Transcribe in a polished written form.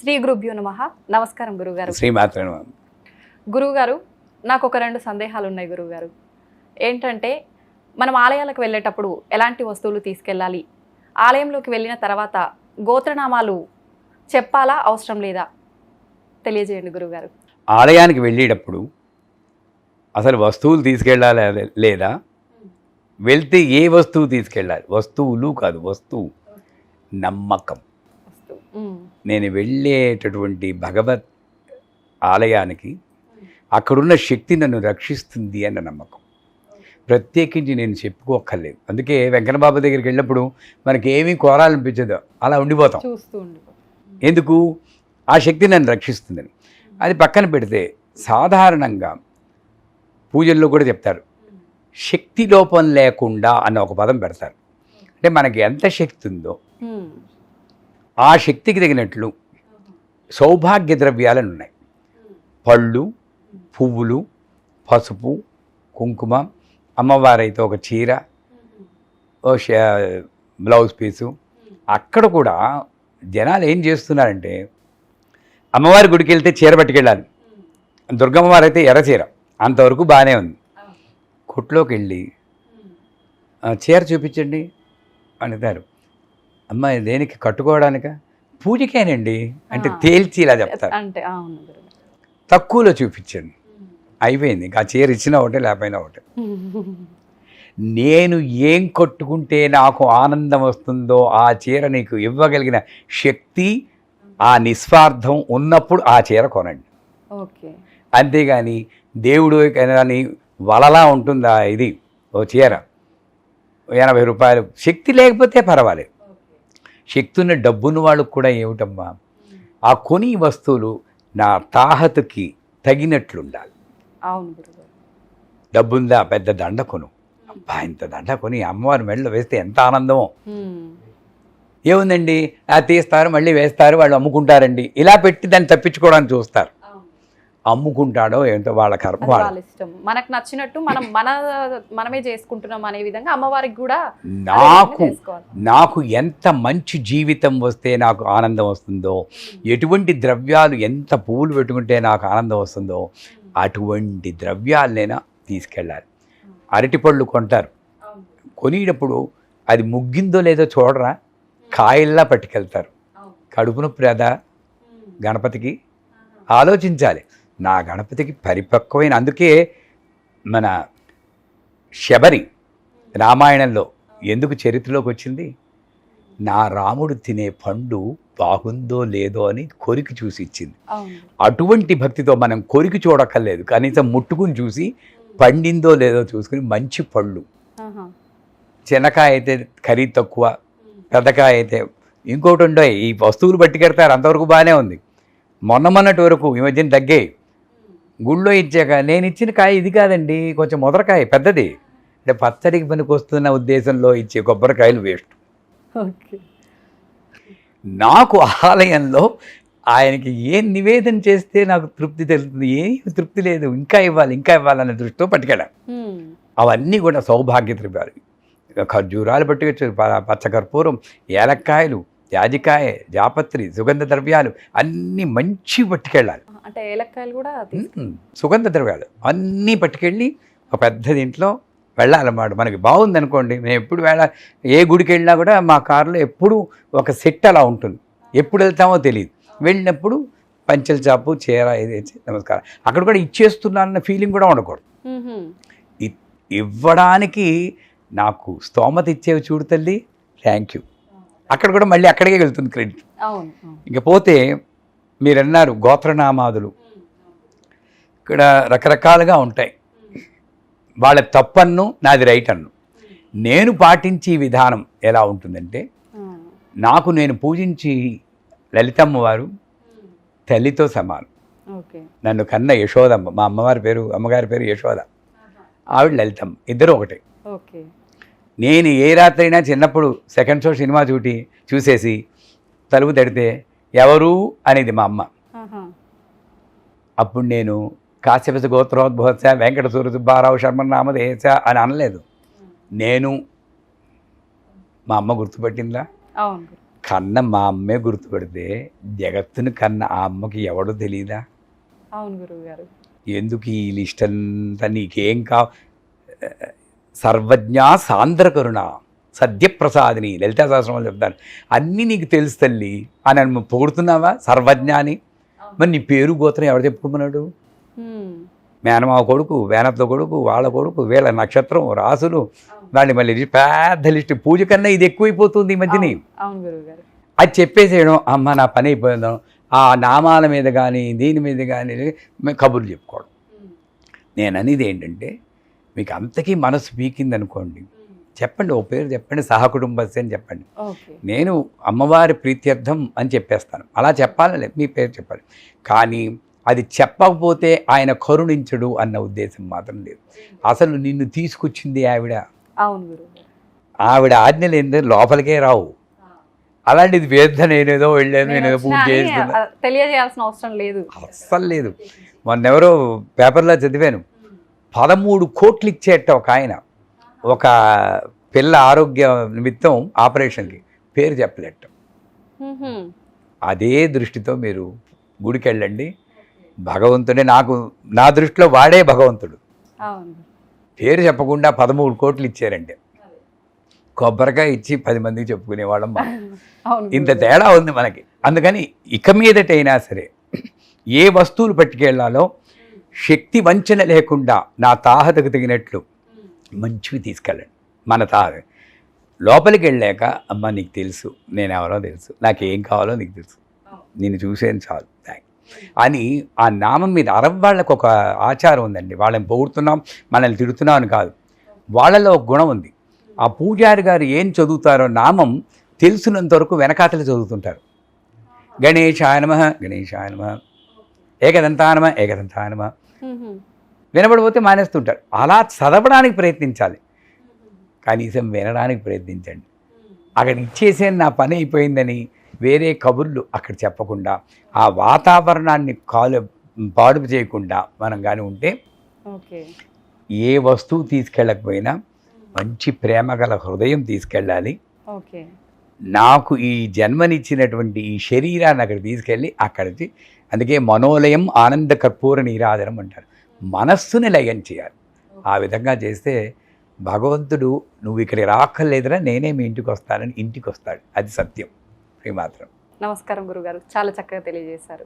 శ్రీ గురుభ్యో నమః. నమస్కారం గురుగారు. శ్రీమాత్రే నమః. గురుగారు, నాకు ఒక 2 సందేహాలు ఉన్నాయి గురుగారు. ఏంటంటే, మనం ఆలయాలకు వెళ్ళేటప్పుడు ఎలాంటి వస్తువులు తీసుకెళ్ళాలి, ఆలయంలోకి వెళ్ళిన తర్వాత గోత్రనామాలు చెప్పాలా అవసరం లేదా తెలియజేయండి గురుగారు. ఆలయానికి వెళ్ళేటప్పుడు అసలు వస్తువులు తీసుకెళ్ళాలా లేదా, వెళ్తే ఏ వస్తువు తీసుకెళ్ళాలి? వస్తువులు కాదు, వస్తువు నమ్మకం. నేను వెళ్ళేటటువంటి భగవత్ ఆలయానికి అక్కడున్న శక్తి నన్ను రక్షిస్తుంది అన్న నమ్మకం. ప్రత్యేకించి నేను చెప్పుకోక్కర్లేదు. అందుకే వెంకన్నబాబు దగ్గరికి వెళ్ళినప్పుడు మనకి ఏమీ కోరాలనిపించదు, అలా ఉండిపోతాం. ఎందుకు? ఆ శక్తి నన్ను రక్షిస్తుందని. అది పక్కన పెడితే సాధారణంగా పూజల్లో కూడా చెప్తారు, శక్తి లోపం లేకుండా అన్న ఒక పదం పెడతారు. అంటే మనకి ఎంత శక్తి ఉందో ఆ శక్తికి తగినట్లు సౌభాగ్య ద్రవ్యాలను ఉన్నాయి. పళ్ళు, పువ్వులు, పసుపు, కుంకుమ, అమ్మవారైతే ఒక చీర, ఓ బ్లౌజ్ పీసు. అక్కడ కూడా జనాలు ఏం చేస్తున్నారంటే, అమ్మవారి గుడికి వెళ్తే చీర పట్టుకెళ్ళాలి, దుర్గమ్మవారు అయితే ఎర్ర చీర, అంతవరకు బాగానే ఉంది. కొట్లోకి వెళ్ళి చీర చూపించండి అంటారు. అమ్మ దేనికి? కట్టుకోవడానిక? పూజకేనండి అంటే తేల్చి ఇలా చెప్తారు. తక్కువలో చూపించండి, అయిపోయింది. ఇంకా చీర ఇచ్చినా ఒకటే, లేకపోయినా ఒకటే. నేను ఏం కట్టుకుంటే నాకు ఆనందం వస్తుందో ఆ చీర నీకు ఇవ్వగలిగిన శక్తి, ఆ నిస్వార్థం ఉన్నప్పుడు ఆ చీర కొనండి. అంతేగాని దేవుడు కానీ వలలా ఉంటుందా ఇది ఓ చీర 80 రూపాయలు, శక్తి లేకపోతే పర్వాలేదు. శక్తి ఉన్న డబ్బున్న వాళ్ళకు కూడా ఏమిటమ్మా, ఆ కొని వస్తువులు నా తాహతుకి తగినట్లుండాలి. డబ్బుందా, పెద్ద దండ కొను. అబ్బా, ఇంత దండ కొని అమ్మవారి మెడలో వేస్తే ఎంత ఆనందమో. ఏముందండి, తీస్తారు మళ్ళీ వేస్తారు, వాళ్ళు అమ్ముకుంటారండి, ఇలా పెట్టి దాన్ని తప్పించుకోవడానికి చూస్తారు. అమ్ముకుంటాడో ఏంటో వాళ్ళ కర్మ, వాళ్ళ ఇష్టం. మనకు నచ్చినట్టు మనమే చేసుకుంటున్నాం అనే విధంగా అమ్మవారికి కూడా నాకు ఎంత మంచి జీవితం వస్తే నాకు ఆనందం వస్తుందో, ఎటువంటి ద్రవ్యాలు, ఎంత పువ్వులు పెట్టుకుంటే నాకు ఆనందం వస్తుందో అటువంటి ద్రవ్యాలనైనా తీసుకెళ్ళాలి. అరటిపళ్ళు కొంటారు, కొనేటప్పుడు అది ముగ్గిందో లేదో చూడరా, కాయల్లా పట్టుకెళ్తారు. కడుపు నొప్పి రాదా గణపతికి? ఆలోచించాలి. నా గణపతికి పరిపక్వమైన, అందుకే మన శబరి రామాయణంలో ఎందుకు చరిత్రలోకి వచ్చింది? నా రాముడు తినే పండు బాగుందో లేదో అని కొరికి చూసి ఇచ్చింది. అటువంటి భక్తితో మనం కొరికి చూడక్కర్లేదు, కనీసం ముట్టుకుని చూసి పండిందో లేదో చూసుకుని మంచి పళ్ళు. చిన్నకాయ అయితే ఖరీదు తక్కువ, పెద్దకాయ అయితే ఇంకోటి ఉండవు. ఈ వస్తువులు పట్టుకెడతారు, అంతవరకు బాగానే ఉంది. మొన్నటి వరకు ఈ మధ్యన తగ్గాయి. గుళ్ళో ఇచ్చాక నేను ఇచ్చిన కాయ ఇది కాదండి, కొంచెం మొదరకాయ పెద్దది, అంటే పచ్చడికి పనికి వస్తున్న ఉద్దేశంలో ఇచ్చే కొబ్బరికాయలు వేస్ట్. నాకు ఆలయంలో ఆయనకి ఏం నివేదన చేస్తే నాకు తృప్తి తెలుస్తుంది, ఏం తృప్తి లేదు, ఇంకా ఇవ్వాలి అనే దృష్టితో పట్టుకెళ్ళాను. అవన్నీ కూడా సౌభాగ్య ద్రవ్యాలు. ఖర్జూరాలు పట్టుకొచ్చు, పచ్చకర్పూరం, ఏలక్కాయలు, జాజికాయ, జాపత్రి, సుగంధ ద్రవ్యాలు అన్నీ మంచి పట్టుకెళ్ళాలి. అంటే ఏలక్కాయలు కూడా సుగంధ ద్రవ్యాలు అన్నీ పట్టుకెళ్ళి ఒక పెద్ద దీంట్లో వెళ్ళాలన్నమాట. మనకి బాగుంది అనుకోండి, మేము ఎప్పుడు ఏ గుడికి వెళ్ళినా కూడా మా కారులో ఎప్పుడు ఒక సెట్ అలా ఉంటుంది. ఎప్పుడు వెళ్తామో తెలియదు. వెళ్ళినప్పుడు పంచెల చాపు, చీర ఇది నమస్కారం, అక్కడ కూడా ఇచ్చేస్తున్నానన్న ఫీలింగ్ కూడా ఉండకూడదు. ఇవ్వడానికి నాకు స్తోమత ఇచ్చేవి చూడు తల్లి, థ్యాంక్ యూ. అక్కడ కూడా మళ్ళీ అక్కడికే వెళ్తుంది క్రెడిట్. ఇకపోతే మీరు అన్నారు గోత్రనామాదులు, ఇక్కడ రకరకాలుగా ఉంటాయి. వాళ్ళ తప్పన్ను, నాది రైట్ అన్ను. నేను పాటించే విధానం ఎలా ఉంటుందంటే, నాకు నేను పూజించి లలితమ్మ వారు తల్లితో సమానం. నన్ను కన్న యశోదమ్మ, మా అమ్మగారి పేరు యశోద, ఆవిడ లలితమ్మ, ఇద్దరు ఒకటే. నేను ఏ రాత్రి అయినా చిన్నప్పుడు సెకండ్ షో సినిమా చూసేసి తలుపు తడితే ఎవరు అనేది మా అమ్మ. అప్పుడు నేను కాశ్యప గోత్రోద్భవత్స వెంకట సూర్య సుబ్బారావు శర్మ నామదేశ అని అనలేదు. నేను మా అమ్మ గుర్తుపట్టిందా? కన్న మా అమ్మే గుర్తుపడితే జగత్తుని కన్న ఆ అమ్మకి ఎవడో తెలియదా? అవును గురువు గారు. ఎందుకు ఈ లిస్ట్ అంతా నీకేం సర్వజ్ఞ సాంద్రకరుణ సద్యప్రసాదిని లలితా సహస్రనామాలు చెప్తాను. అన్నీ నీకు తెలుసు తల్లి అని నన్ను పొగుడుతున్నావా సర్వజ్ఞ అని? మరి నీ పేరు గోత్రం ఎవరు చెప్పుకున్నాడు? మేనమావ కొడుకు, వేనత్త కొడుకు, వాళ్ళ కొడుకు, వీళ్ళ నక్షత్రం, రాసులు, దాన్ని మళ్ళీ పెద్ద లిస్ట్. పూజ కన్నా ఇది ఎక్కువైపోతుంది ఈ మధ్యని. అవును గురువు గారు. అది చెప్పేసేయడం, అమ్మ నా పని అయిపోయిందాం, ఆ నామాల మీద కానీ దీని మీద కానీ కబుర్లు చెప్పుకోవడం. నేను అనేది ఏంటంటే, మీకు అంతకీ మనసు పీకింది అనుకోండి, చెప్పండి, ఓ పేరు చెప్పండి, సహకుటుంబస్య అని చెప్పండి. నేను అమ్మవారి ప్రీత్యర్థం అని చెప్పేస్తాను. అలా చెప్పాలి, మీ పేరు చెప్పాలి. కానీ అది చెప్పకపోతే ఆయన కరుణించడు అన్న ఉద్దేశం మాత్రం లేదు. అసలు నిన్ను తీసుకొచ్చింది ఆవిడ. అవును గురువు. ఆవిడ ఆజ్ఞ లేనిదే లోపలికే రావు. అలాంటిది వేద నేనేదో వెళ్ళాను, నేనేదో పూజ చేస్తున్నా, తెలియజేయాల్సిన అవసరం లేదు, అస్సలు లేదు. మొన్నెవరో పేపర్లో చదివాను, 13 కోట్లు ఇచ్చేట ఒక ఆయన ఒక పిల్ల ఆరోగ్య నిమిత్తం ఆపరేషన్కి, పేరు చెప్పలేట. అదే దృష్టితో మీరు గుడికి వెళ్ళండి. భగవంతుడే నా దృష్టిలో వాడే భగవంతుడు. పేరు చెప్పకుండా 13 కోట్లు ఇచ్చారంటే కొబ్బరికాయ ఇచ్చి 10 మందికి చెప్పుకునేవాళ్ళం. ఇంత తేడా ఉంది మనకి. అందుకని ఇక మీదటైనా సరే ఏ వస్తువులు పట్టుకెళ్లాలో శక్తి వంచన లేకుండా నా తాహతకు తగినట్లు మంచివి తీసుకెళ్ళండి. మన లోపలికి వెళ్ళాక, అమ్మ నీకు తెలుసు నేను ఎవరో తెలుసు, నాకేం కావాలో నీకు తెలుసు, నేను చూసేది చాలు అని ఆ నామం మీద. అరబ్ వాళ్ళకు ఒక ఆచారం ఉందండి, వాళ్ళని పొగుడుతున్నాం మనల్ని తిడుతున్నాం అని కాదు, వాళ్ళలో ఒక గుణం ఉంది. ఆ పూజారి గారు ఏం చదువుతారో నామం తెలిసినంత వరకు వెనకాతలు చదువుతుంటారు. గణేశాయ నమః, గణేశాయ నమః, ఏకదంతాయ నమః, ఏకదంతాయ నమః. వినబడిపోతే మానేస్తుంటారు. అలా చదవడానికి ప్రయత్నించాలి, కనీసం వినడానికి ప్రయత్నించండి. అక్కడ ఇచ్చేసే నా పని అయిపోయిందని వేరే కబుర్లు అక్కడ చెప్పకుండా, ఆ వాతావరణాన్ని పాడు చేయకుండా మనం కానీ ఉంటే, ఏ వస్తువు తీసుకెళ్ళకపోయినా మంచి ప్రేమ గల హృదయం తీసుకెళ్ళాలి. నాకు ఈ జన్మనిచ్చినటువంటి ఈ శరీరాన్ని అక్కడ తీసుకెళ్ళి అక్కడికి, అందుకే మనోలయం ఆనంద కర్పూర నీరాజనం అంటారు, మనస్సుని లయం చేయాలి. ఆ విధంగా చేస్తే భగవంతుడు నువ్వు ఇక్కడికి రాక్కర్లేదురా, నేనే మీ ఇంటికి వస్తానని ఇంటికి వస్తాడు. అది సత్యం. శ్రీమాత్రం. నమస్కారం గురుగారు, చాలా చక్కగా తెలియజేశారు.